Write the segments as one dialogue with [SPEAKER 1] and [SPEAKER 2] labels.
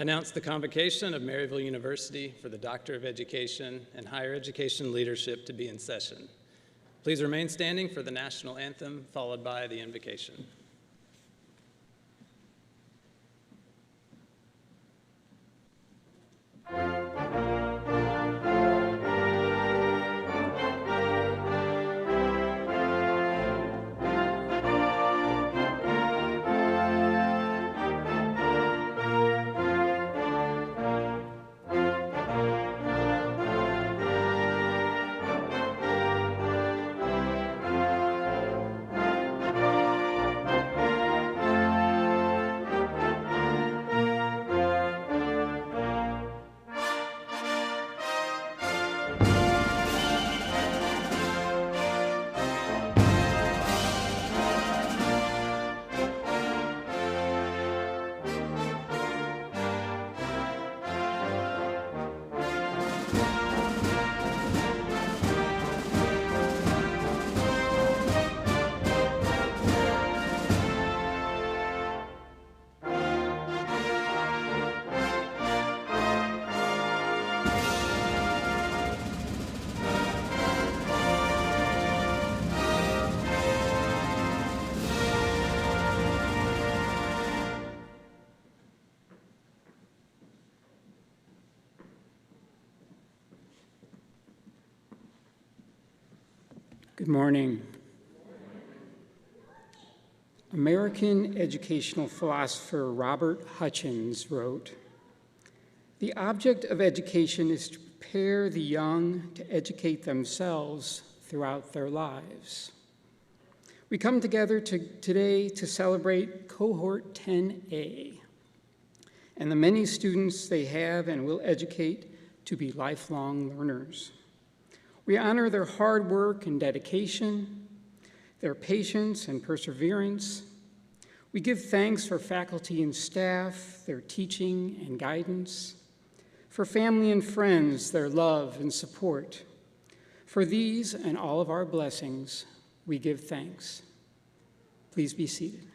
[SPEAKER 1] announce the convocation of Maryville University for the Doctor of Education and Higher Education Leadership to be in session. Please remain standing for the national anthem, followed by the invocation.
[SPEAKER 2] Good morning. American educational philosopher Robert Hutchins wrote, "The object of education is to prepare the young to educate themselves throughout their lives." We come together today to celebrate Cohort 10A and the many students they have and will educate to be lifelong learners. We honor their hard work and dedication, their patience and perseverance. We give thanks for faculty and staff, their teaching and guidance, for family and friends, their love and support. For these and all of our blessings, we give thanks. Please be seated.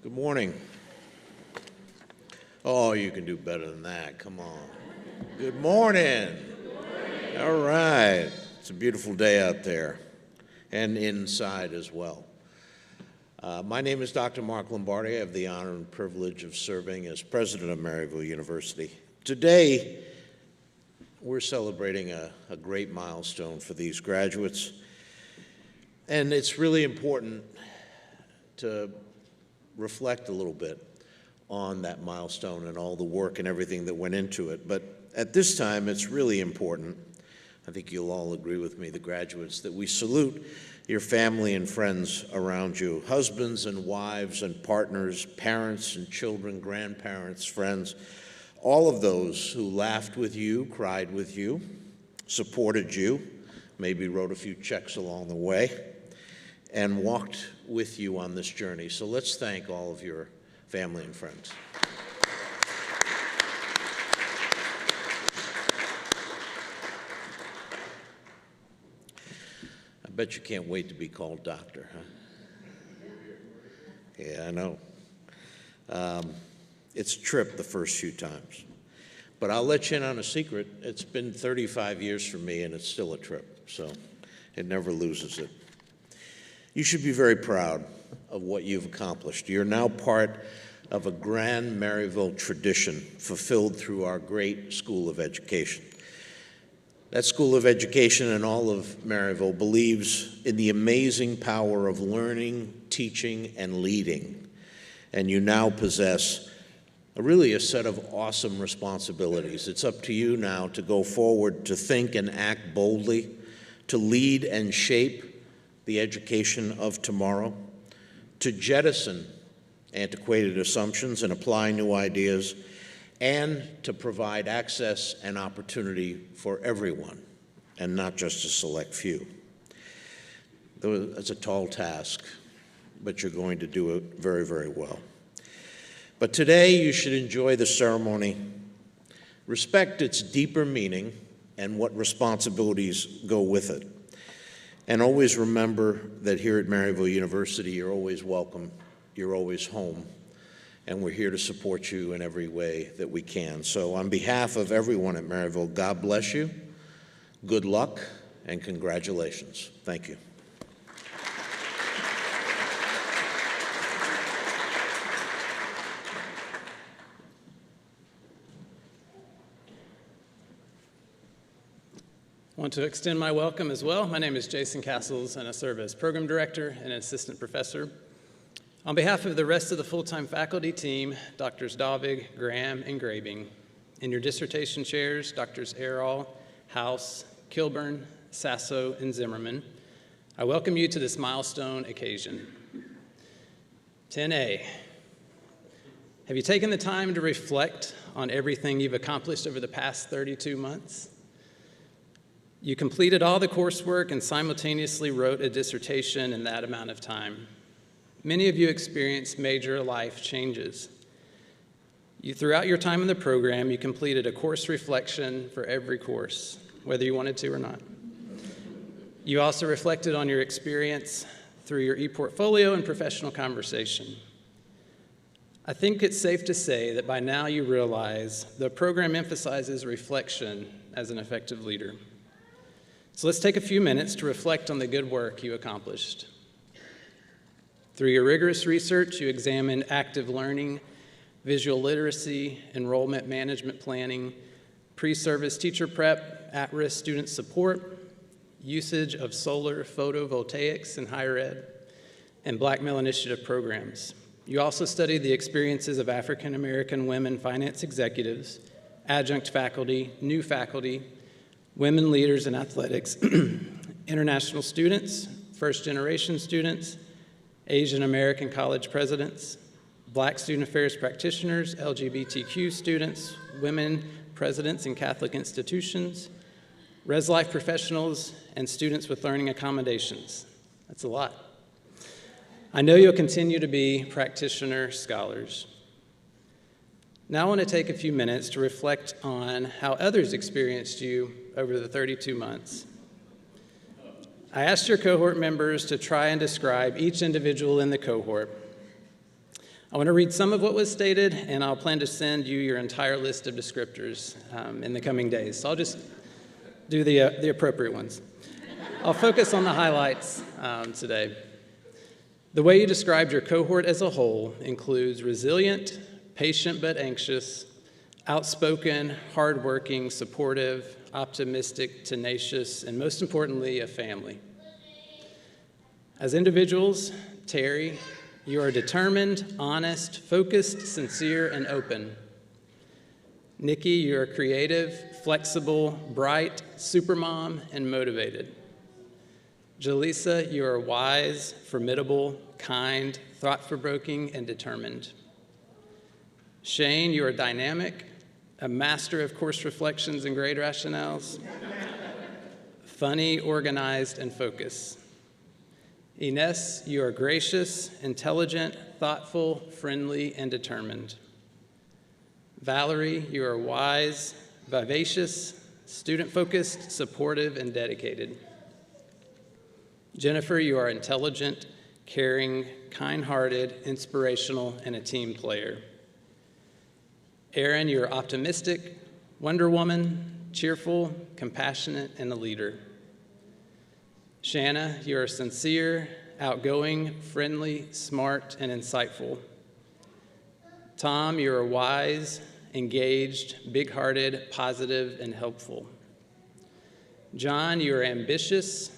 [SPEAKER 3] Good morning. Oh, you can do better than that. Come on. Good morning. Good morning. All right. It's a beautiful day out there and inside as well. My name is Dr. Mark Lombardi. I have the honor and privilege of serving as president of Maryville University. Today, we're celebrating a great milestone for these graduates. And it's really important to reflect a little bit on that milestone and all the work and everything that went into it. But at this time, it's really important, I think you'll all agree with me, the graduates, that we salute your family and friends around you, husbands and wives and partners, parents and children, grandparents, friends, all of those who laughed with you, cried with you, supported you, maybe wrote a few checks along the way, and walked with you on this journey. So let's thank all of your family and friends. I bet you can't wait to be called doctor, huh? Yeah, I know. It's a trip the first few times. But I'll let you in on a secret. It's been 35 years for me, and it's still a trip, so it never loses it. You should be very proud of what you've accomplished. You're now part of a grand Maryville tradition fulfilled through our great School of Education. That School of Education and all of Maryville believes in the amazing power of learning, teaching, and leading. And you now possess really a set of awesome responsibilities. It's up to you now to go forward, to think and act boldly, to lead and shape the education of tomorrow, to jettison antiquated assumptions and apply new ideas, and to provide access and opportunity for everyone, and not just a select few. It's a tall task, but you're going to do it very, very well. But today you should enjoy the ceremony, respect its deeper meaning, and what responsibilities go with it. And always remember that here at Maryville University, you're always welcome, you're always home, and we're here to support you in every way that we can. So on behalf of everyone at Maryville, God bless you, good luck, and congratulations. Thank you.
[SPEAKER 1] I want to extend my welcome as well. My name is Jason Castles, and I serve as Program Director and Assistant Professor. On behalf of the rest of the full-time faculty team, Drs. Davig, Graham, and Grabing, and your dissertation chairs, Drs. Errol, House, Kilburn, Sasso, and Zimmerman, I welcome you to this milestone occasion. 10A. Have you taken the time to reflect on everything you've accomplished over the past 32 months? You completed all the coursework and simultaneously wrote a dissertation in that amount of time. Many of you experienced major life changes. Throughout your time in the program, you completed a course reflection for every course, whether you wanted to or not. You also reflected on your experience through your e-portfolio and professional conversation. I think it's safe to say that by now you realize the program emphasizes reflection as an effective leader. So let's take a few minutes to reflect on the good work you accomplished. Through your rigorous research, you examined active learning, visual literacy, enrollment management planning, pre-service teacher prep, at-risk student support, usage of solar photovoltaics in higher ed, and Black Male Initiative programs. You also studied the experiences of African American women finance executives, adjunct faculty, new faculty, women leaders in athletics, international students, first-generation students, Asian American college presidents, Black student affairs practitioners, LGBTQ students, women presidents in Catholic institutions, res life professionals, and students with learning accommodations. That's a lot. I know you'll continue to be practitioner scholars. Now I want to take a few minutes to reflect on how others experienced you over the 32 months. I asked your cohort members to try and describe each individual in the cohort. I want to read some of what was stated, and I'll plan to send you your entire list of descriptors in the coming days. So I'll just do the appropriate ones. I'll focus on the highlights today. The way you described your cohort as a whole includes resilient, patient but anxious, outspoken, hardworking, supportive, optimistic, tenacious, and most importantly, a family. As individuals, Terry, you are determined, honest, focused, sincere, and open. Nikki, you are creative, flexible, bright, supermom, and motivated. Jaleesa, you are wise, formidable, kind, thought-provoking, and determined. Shane, you are dynamic, a master of course reflections and grade rationales, funny, organized, and focused. Ines, you are gracious, intelligent, thoughtful, friendly, and determined. Valerie, you are wise, vivacious, student-focused, supportive, and dedicated. Jennifer, you are intelligent, caring, kind-hearted, inspirational, and a team player. Aaron, you're optimistic, Wonder Woman, cheerful, compassionate, and a leader. Shanna, you're sincere, outgoing, friendly, smart, and insightful. Tom, you're wise, engaged, big-hearted, positive, and helpful. John, you're ambitious,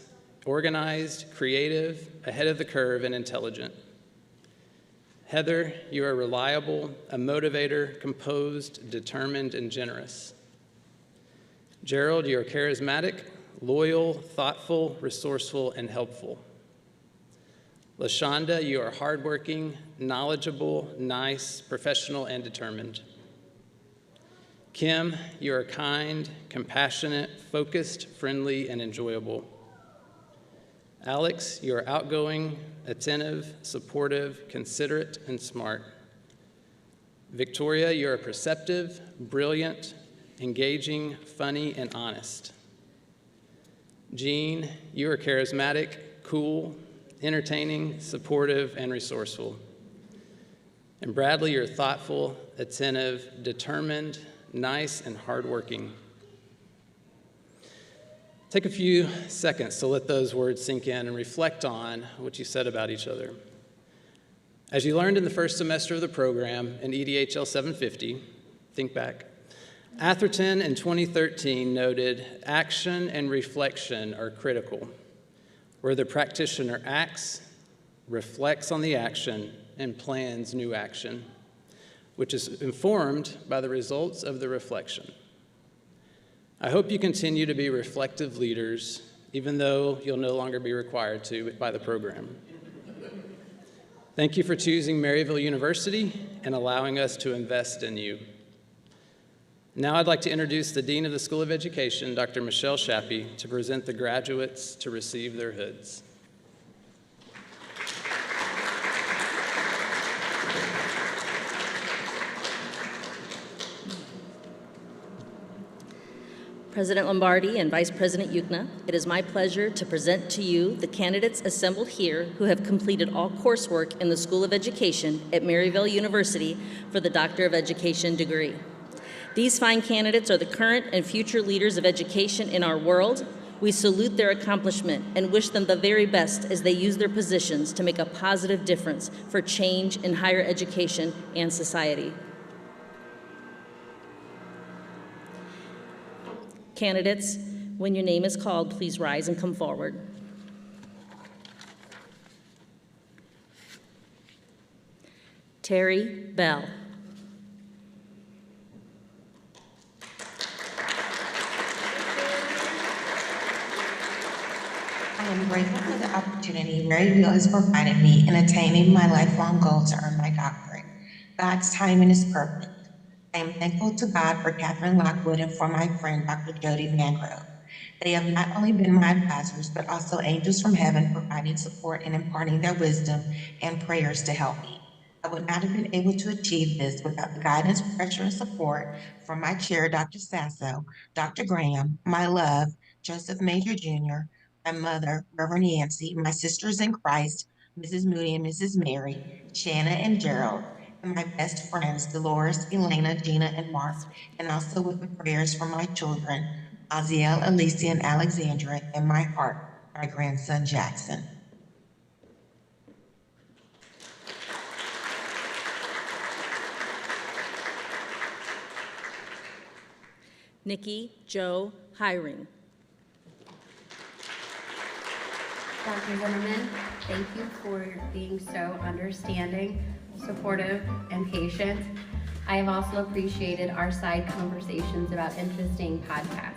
[SPEAKER 1] organized, creative, ahead of the curve, and intelligent. Heather, you are reliable, a motivator, composed, determined, and generous. Gerald, you are charismatic, loyal, thoughtful, resourceful, and helpful. LaShonda, you are hardworking, knowledgeable, nice, professional, and determined. Kim, you are kind, compassionate, focused, friendly, and enjoyable. Alex, you are outgoing, attentive, supportive, considerate, and smart. Victoria, you are perceptive, brilliant, engaging, funny, and honest. Jean, you are charismatic, cool, entertaining, supportive, and resourceful. And Bradley, you're thoughtful, attentive, determined, nice, and hardworking. Take a few seconds to let those words sink in and reflect on what you said about each other. As you learned in the first semester of the program in EDHL 750, think back, Atherton in 2013 noted action and reflection are critical, where the practitioner acts, reflects on the action, and plans new action, which is informed by the results of the reflection. I hope you continue to be reflective leaders, even though you'll no longer be required to by the program. Thank you for choosing Maryville University and allowing us to invest in you. Now I'd like to introduce the Dean of the School of Education, Dr. Michelle Shappy, to present the graduates to receive their hoods.
[SPEAKER 4] President Lombardi and Vice President Yukna, it is my pleasure to present to you the candidates assembled here who have completed all coursework in the School of Education at Maryville University for the Doctor of Education degree. These fine candidates are the current and future leaders of education in our world. We salute their accomplishment and wish them the very best as they use their positions to make a positive difference for change in higher education and society. Candidates, when your name is called, please rise and come forward. Terry Bell.
[SPEAKER 5] I am grateful for the opportunity Maryville has provided me in attaining my lifelong goal to earn my doctorate. God's timing is perfect. I am thankful to God for Catherine Lockwood and for my friend, Dr. Jody Mangrove. They have not only been my advisors, but also angels from heaven providing support and imparting their wisdom and prayers to help me. I would not have been able to achieve this without the guidance, pressure, and support from my chair, Dr. Sasso, Dr. Graham, my love, Joseph Major Jr., my mother, Reverend Yancey, my sisters in Christ, Mrs. Moody and Mrs. Mary, Shanna and Gerald, and my best friends, Dolores, Elena, Gina, and Mark, and also with the prayers for my children, Aziel, Alicia, and Alexandra, and my heart, my grandson, Jackson.
[SPEAKER 4] Nikki Jo Hiring.
[SPEAKER 6] Dr. Zimmerman, thank you for being so understanding, supportive, and patient. I have also appreciated our side conversations about interesting podcasts.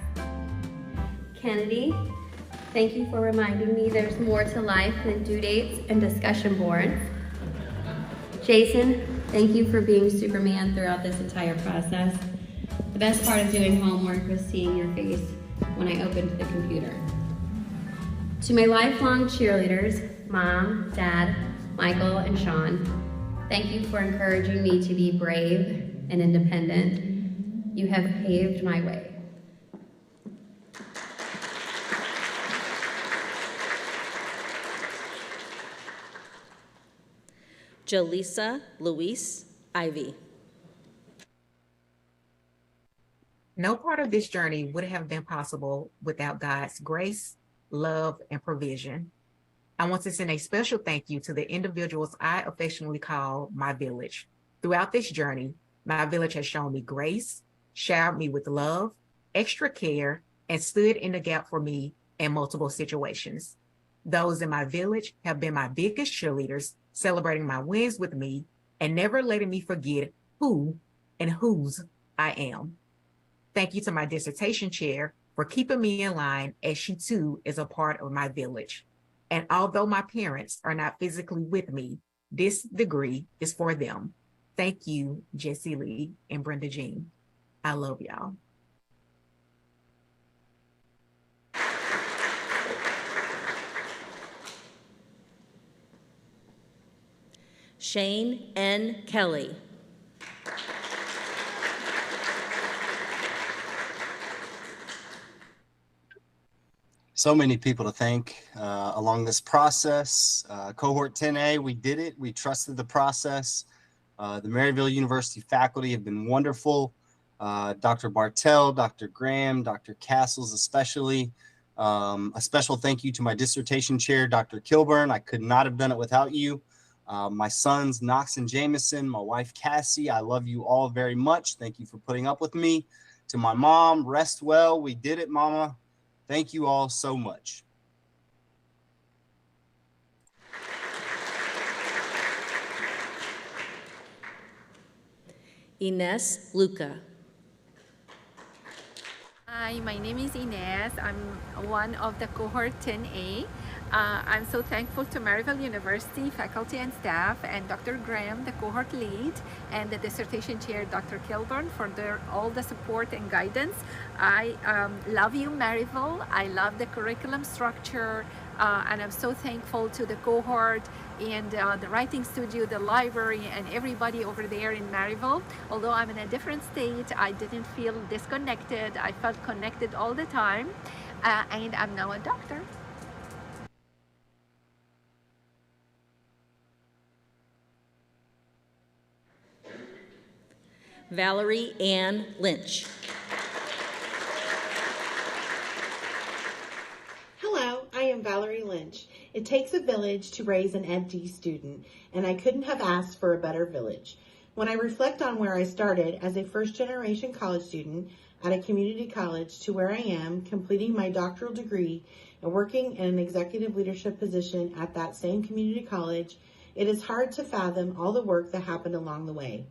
[SPEAKER 6] Kennedy, thank you for reminding me there's more to life than due dates and discussion boards. Jason, thank you for being Superman throughout this entire process. The best part of doing homework was seeing your face when I opened the computer. To my lifelong cheerleaders, Mom, Dad, Michael, and Sean, thank you for encouraging me to be brave and independent. You have paved my way.
[SPEAKER 4] Jolisa Luis Ivy.
[SPEAKER 7] No part of this journey would have been possible without God's grace, love, and provision. I want to send a special thank you to the individuals I affectionately call my village. Throughout this journey, my village has shown me grace, showered me with love, extra care, and stood in the gap for me in multiple situations. Those in my village have been my biggest cheerleaders, celebrating my wins with me and never letting me forget who and whose I am. Thank you to my dissertation chair for keeping me in line, as she too is a part of my village. And although my parents are not physically with me, this degree is for them. Thank you, Jessie Lee and Brenda Jean. I love y'all.
[SPEAKER 4] Shane N. Kelly.
[SPEAKER 8] so many people to thank along this process. Cohort 10A, we did it. We trusted the process. The Maryville University faculty have been wonderful. Dr. Bartell, Dr. Graham, Dr. Castles especially. A special thank you to my dissertation chair, Dr. Kilburn. I could not have done it without you. My sons, Knox and Jameson, my wife, Cassie, I love you all very much. Thank you for putting up with me. To my mom, rest well. We did it, Mama. Thank you all so much.
[SPEAKER 4] Ines Luca.
[SPEAKER 9] Hi, my name is Ines. I'm one of the Cohort 10A. I'm so thankful to Maryville University faculty and staff, and Dr. Graham, the cohort lead, and the dissertation chair, Dr. Kilburn, for all the support and guidance. I love you, Maryville. I love the curriculum structure, and I'm so thankful to the cohort and the writing studio, the library, and everybody over there in Maryville. Although I'm in a different state, I didn't feel disconnected. I felt connected all the time, and I'm now a doctor.
[SPEAKER 4] Valerie Ann Lynch.
[SPEAKER 10] Hello, I am Valerie Lynch. It takes a village to raise an EdD student, and I couldn't have asked for a better village. When I reflect on where I started as a first-generation college student at a community college to where I am, completing my doctoral degree and working in an executive leadership position at that same community college, it is hard to fathom all the work that happened along the way.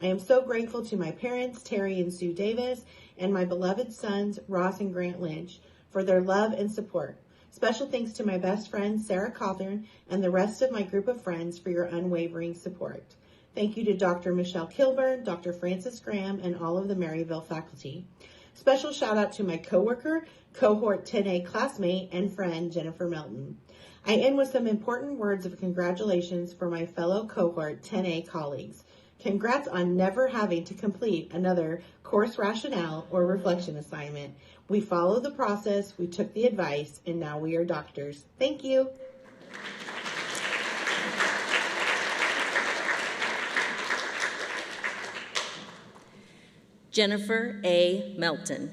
[SPEAKER 10] I am so grateful to my parents, Terry and Sue Davis, and my beloved sons, Ross and Grant Lynch, for their love and support. Special thanks to my best friend, Sarah Cawthorn, and the rest of my group of friends for your unwavering support. Thank you to Dr. Michelle Kilburn, Dr. Francis Graham, and all of the Maryville faculty. Special shout out to my coworker, Cohort 10A classmate, and friend, Jennifer Melton. I end with some important words of congratulations for my fellow Cohort 10A colleagues. Congrats on never having to complete another course rationale or reflection assignment. We followed the process, we took the advice, and now we are doctors. Thank you.
[SPEAKER 4] Jennifer A. Melton.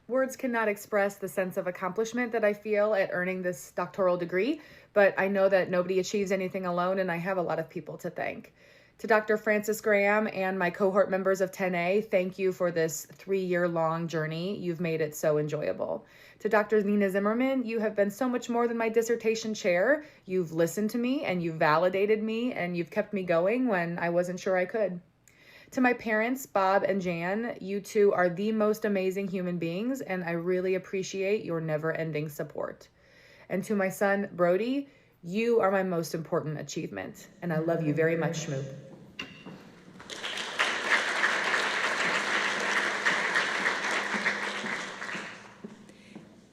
[SPEAKER 11] Words cannot express the sense of accomplishment that I feel at earning this doctoral degree, but I know that nobody achieves anything alone, and I have a lot of people to thank. To Dr. Francis Graham and my cohort members of 10A, thank you for this 3-year-long journey. You've made it so enjoyable. To Dr. Nina Zimmerman, you have been so much more than my dissertation chair. You've listened to me, and you've validated me, and you've kept me going when I wasn't sure I could. To my parents, Bob and Jan, you two are the most amazing human beings, and I really appreciate your never-ending support. And to my son, Brody, you are my most important achievement, and I love you very much, Shmoop.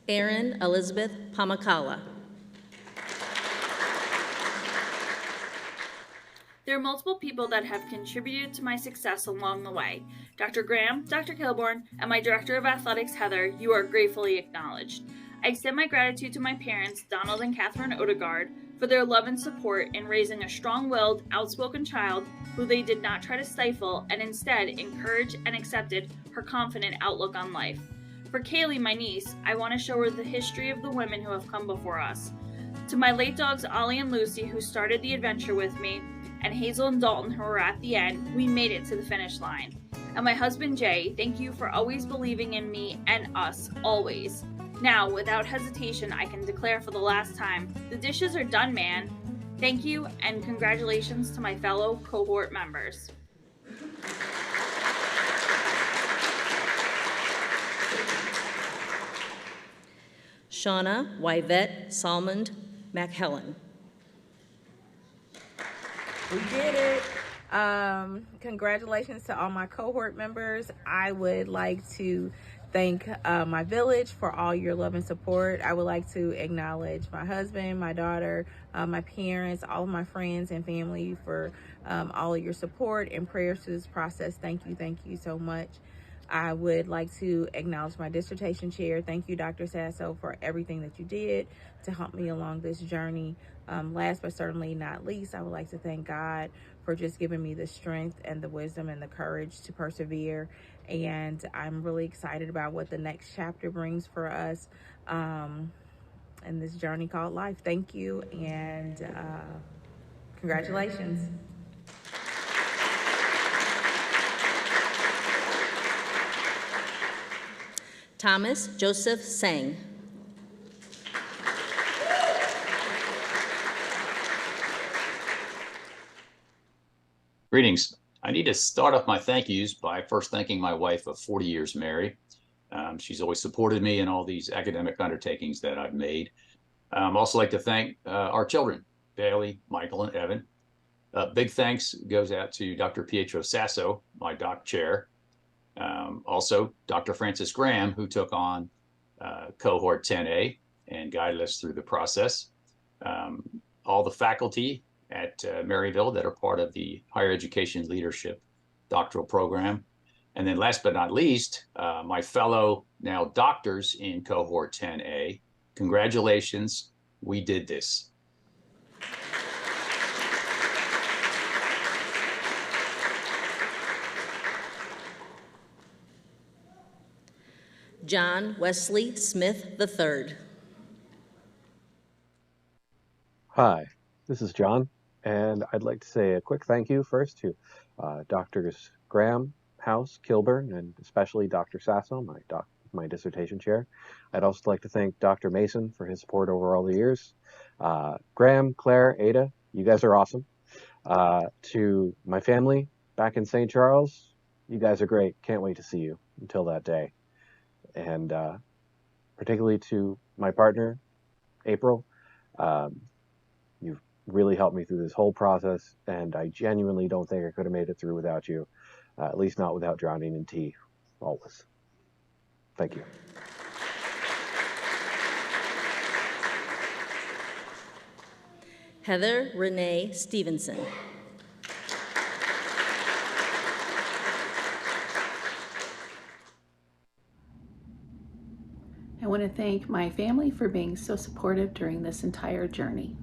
[SPEAKER 4] Erin Elizabeth Pamakala.
[SPEAKER 12] There are multiple people that have contributed to my success along the way. Dr. Graham, Dr. Kilburn, and my Director of Athletics, Heather, you are gratefully acknowledged. I extend my gratitude to my parents, Donald and Catherine Odegaard, for their love and support in raising a strong-willed, outspoken child who they did not try to stifle and instead encouraged and accepted her confident outlook on life. For Kaylee, my niece, I want to show her the history of the women who have come before us. To my late dogs, Ollie and Lucy, who started the adventure with me, and Hazel and Dalton, who were at the end, we made it to the finish line. And my husband, Jay, thank you for always believing in me and us, always. Now, without hesitation, I can declare for the last time, the dishes are done, man. Thank you, and congratulations to my fellow cohort members.
[SPEAKER 4] Shauna Wyvette Salmond McHellen.
[SPEAKER 13] We did it. Congratulations to all my cohort members. I would like to thank my village for all your love and support. I would like to acknowledge my husband, my daughter, my parents, all of my friends and family for all of your support and prayers to this process. Thank you so much. I would like to acknowledge my dissertation chair. Thank you, Dr. Sasso, for everything that you did to help me along this journey. Last but certainly not least, I would like to thank God for just giving me the strength and the wisdom and the courage to persevere. And I'm really excited about what the next chapter brings for us in this journey called life. Thank you, and congratulations.
[SPEAKER 4] Thomas Joseph Sang.
[SPEAKER 14] Greetings. I need to start off my thank yous by first thanking my wife of 40 years, Mary. She's always supported me in all these academic undertakings that I've made. Also like to thank our children, Bailey, Michael, and Evan. Big thanks goes out to Dr. Pietro Sasso, my doc chair. Also, Dr. Francis Graham, who took on Cohort 10A and guided us through the process. All the faculty at Maryville that are part of the Higher Education Leadership Doctoral Program. And then last but not least, my fellow now doctors in Cohort 10A, congratulations, we did this.
[SPEAKER 4] John Wesley Smith III.
[SPEAKER 15] Hi, this is John, and I'd like to say a quick thank you first to Drs. Graham, House, Kilburn, and especially Dr. Sasso, my dissertation chair. I'd also like to thank Dr. Mason for his support over all the years. Graham, Claire, Ada, you guys are awesome. To my family back in St. Charles, you guys are great. Can't wait to see you until that day. And particularly to my partner, April, you've really helped me through this whole process, and I genuinely don't think I could have made it through without you, at least not without drowning in tea, always. Thank you.
[SPEAKER 4] Heather Renee Stevenson.
[SPEAKER 16] I want to thank my family for being so supportive during this entire journey.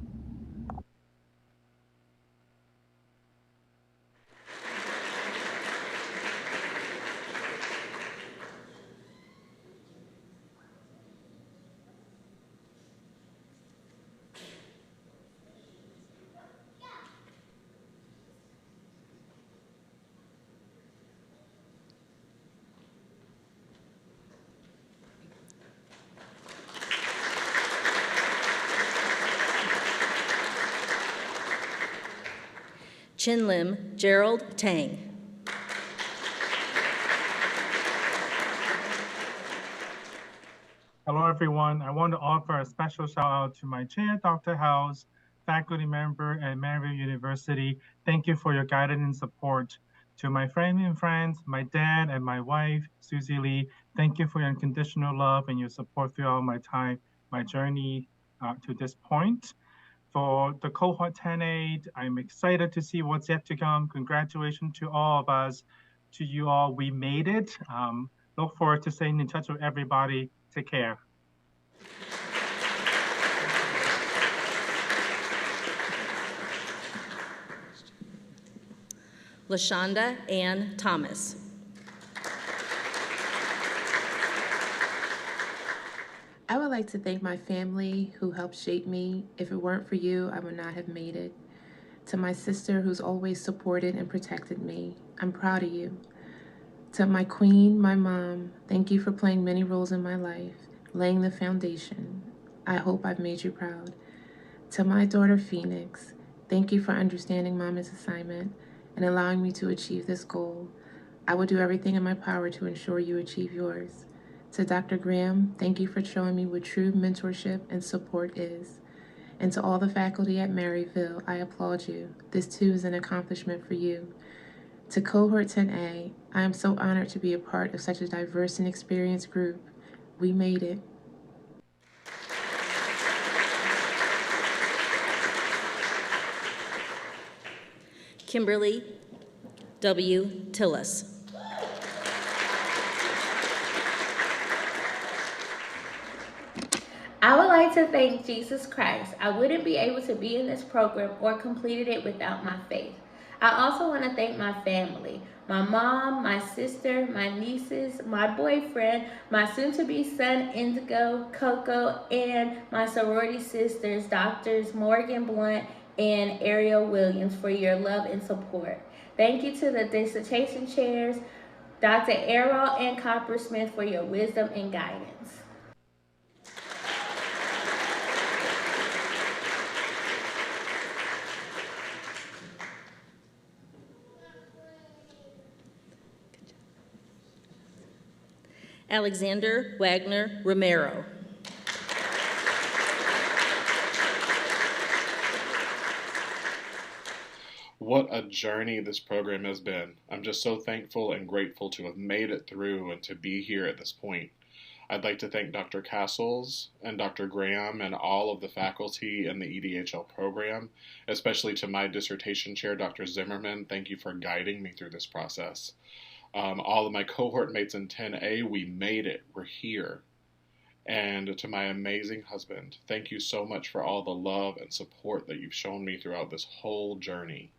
[SPEAKER 4] Chin Lim Gerald Tang.
[SPEAKER 17] Hello, everyone. I want to offer a special shout out to my chair, Dr. House, faculty member at Maryville University. Thank you for your guidance and support. To my family and friends, my dad and my wife, Susie Lee, thank you for your unconditional love and your support throughout my journey to this point. For the Cohort 10A, I'm excited to see what's yet to come. Congratulations to all of us. To you all, we made it. Look forward to staying in touch with everybody. Take care.
[SPEAKER 4] LaShonda Ann Thomas.
[SPEAKER 18] I would like to thank my family who helped shape me. If it weren't for you, I would not have made it. To my sister who's always supported and protected me, I'm proud of you. To my queen, my mom, thank you for playing many roles in my life, laying the foundation. I hope I've made you proud. To my daughter, Phoenix, thank you for understanding Mama's assignment and allowing me to achieve this goal. I will do everything in my power to ensure you achieve yours. To Dr. Graham, thank you for showing me what true mentorship and support is. And to all the faculty at Maryville, I applaud you. This too is an accomplishment for you. To Cohort 10A, I am so honored to be a part of such a diverse and experienced group. We made it.
[SPEAKER 4] Kimberly W. Tillis.
[SPEAKER 6] I would like to thank Jesus Christ. I wouldn't be able to be in this program or completed it without my faith. I also want to thank my family, my mom, my sister, my nieces, my boyfriend, my soon-to-be son Indigo, Coco, and my sorority sisters, Doctors Morgan Blunt and Ariel Williams, for your love and support. Thank you to the dissertation chairs, Dr. Errol and Coppersmith, for your wisdom and guidance.
[SPEAKER 4] Alexander Wagner Romero.
[SPEAKER 19] What a journey this program has been. I'm just so thankful and grateful to have made it through and to be here at this point. I'd like to thank Dr. Castles and Dr. Graham and all of the faculty in the EDHL program, especially to my dissertation chair, Dr. Zimmerman. Thank you for guiding me through this process. All of my cohort mates in 10A, we made it. We're here. And to my amazing husband, thank you so much for all the love and support that you've shown me throughout this whole journey.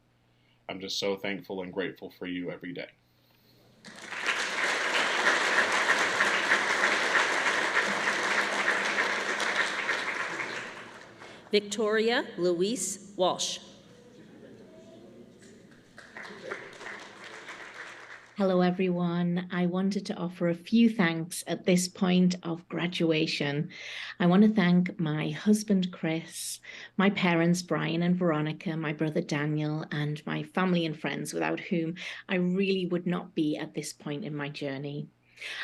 [SPEAKER 19] I'm just so thankful and grateful for you every day.
[SPEAKER 4] Victoria Louise Walsh.
[SPEAKER 20] Hello everyone. I wanted to offer a few thanks at this point of graduation. I want to thank my husband Chris, my parents Brian and Veronica, my brother Daniel, and my family and friends without whom I really would not be at this point in my journey.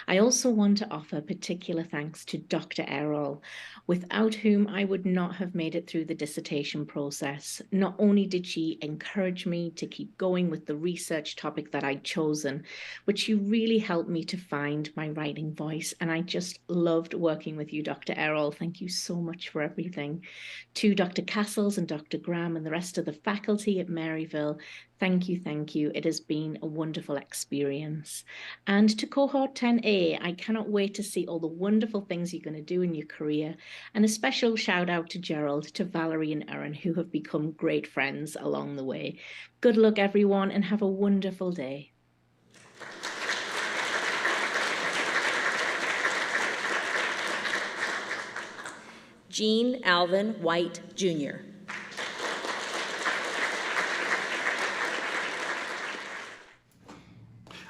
[SPEAKER 20] I also want to offer particular thanks to Dr. Errol, without whom I would not have made it through the dissertation process. Not only did she encourage me to keep going with the research topic that I'd chosen, but she really helped me to find my writing voice. And I just loved working with you, Dr. Errol. Thank you so much for everything. To Dr. Castles and Dr. Graham and the rest of the faculty at Maryville, thank you, thank you. It has been a wonderful experience. And to Cohort 10A, I cannot wait to see all the wonderful things you're going to do in your career. And a special shout out to Gerald, to Valerie and Erin, who have become great friends along the way. Good luck, everyone, and have a wonderful day.
[SPEAKER 4] Gene Alvin White, Jr.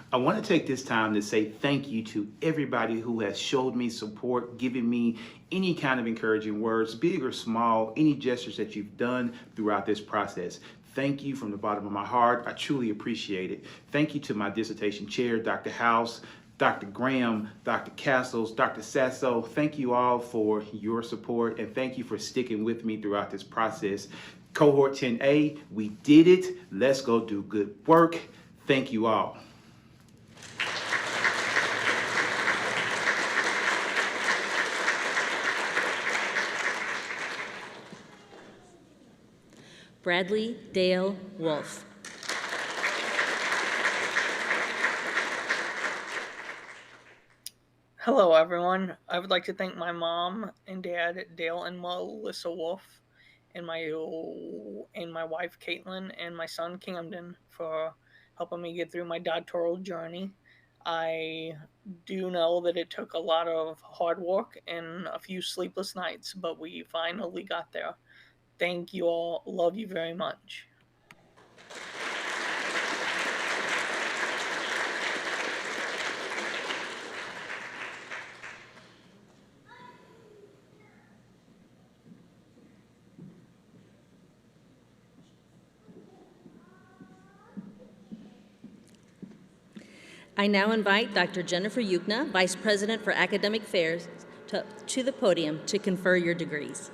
[SPEAKER 21] I want to take this time to say thank you to everybody who has showed me support, given me any kind of encouraging words, big or small, any gestures that you've done throughout this process. Thank you from the bottom of my heart. I truly appreciate it. Thank you to my dissertation chair, Dr. House, Dr. Graham, Dr. Castles, Dr. Sasso. Thank you all for your support, and thank you for sticking with me throughout this process. Cohort 10A, we did it. Let's go do good work. Thank you all.
[SPEAKER 4] Bradley Dale Wolf.
[SPEAKER 22] Hello, everyone. I would like to thank my mom and dad, Dale and Melissa Wolf, and my wife, Caitlin, and my son, Camden, for helping me get through my doctoral journey. I do know that it took a lot of hard work and a few sleepless nights, but we finally got there. Thank you all. Love you very much.
[SPEAKER 4] I now invite Dr. Jennifer Yukna, Vice President for Academic Affairs, to the podium to confer your degrees.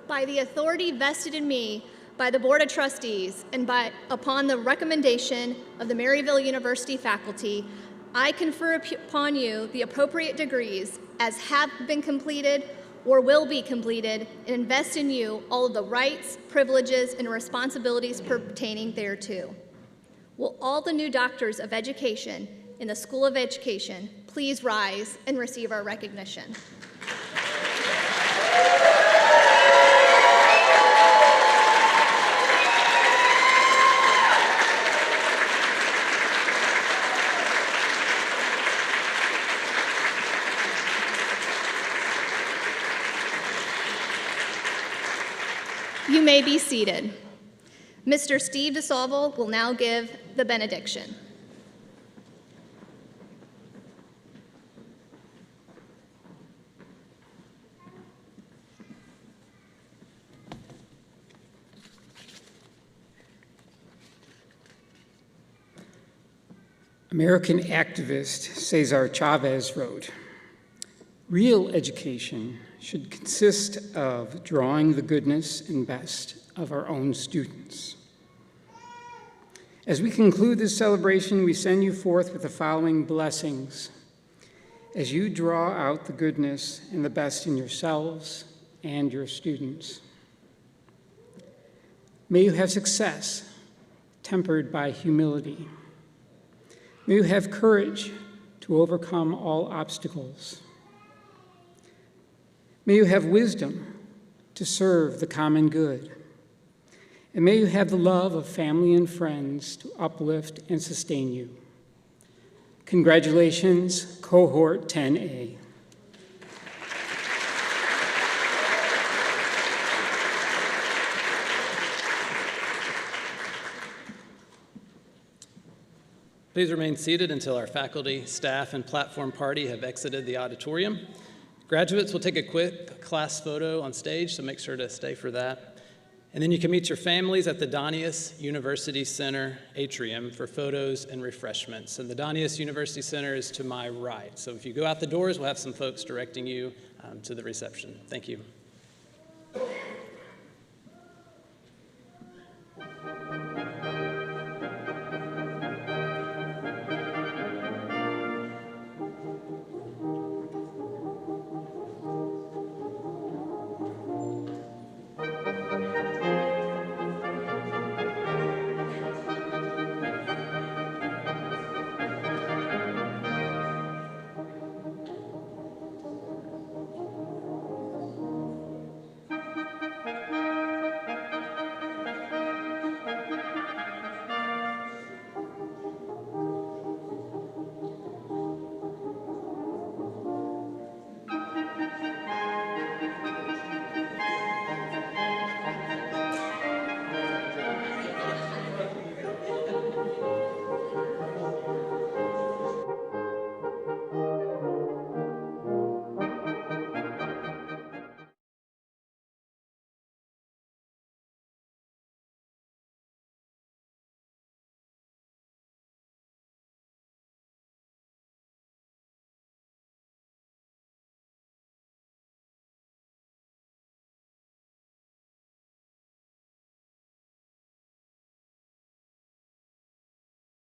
[SPEAKER 23] By the authority vested in me by the Board of Trustees and upon the recommendation of the Maryville University faculty, I confer upon you the appropriate degrees as have been completed or will be completed and invest in you all of the rights, privileges, and responsibilities pertaining thereto. Will all the new doctors of education in the School of Education please rise and receive our recognition? You may be seated. Mr. Steve DeSalvo will now give the benediction.
[SPEAKER 1] American activist Cesar Chavez wrote, "Real education should consist of drawing the goodness and best of our own students." As we conclude this celebration, we send you forth with the following blessings as you draw out the goodness and the best in yourselves and your students. May you have success tempered by humility. May you have courage to overcome all obstacles. May you have wisdom to serve the common good. And may you have the love of family and friends to uplift and sustain you. Congratulations, Cohort 10A.
[SPEAKER 2] Please remain seated until our faculty, staff, and platform party have exited the auditorium. Graduates will take a quick class photo on stage, so make sure to stay for that. And then you can meet your families at the Donius University Center atrium for photos and refreshments. And the Donius University Center is to my right. So if you go out the doors, we'll have some folks directing you to the reception. Thank you.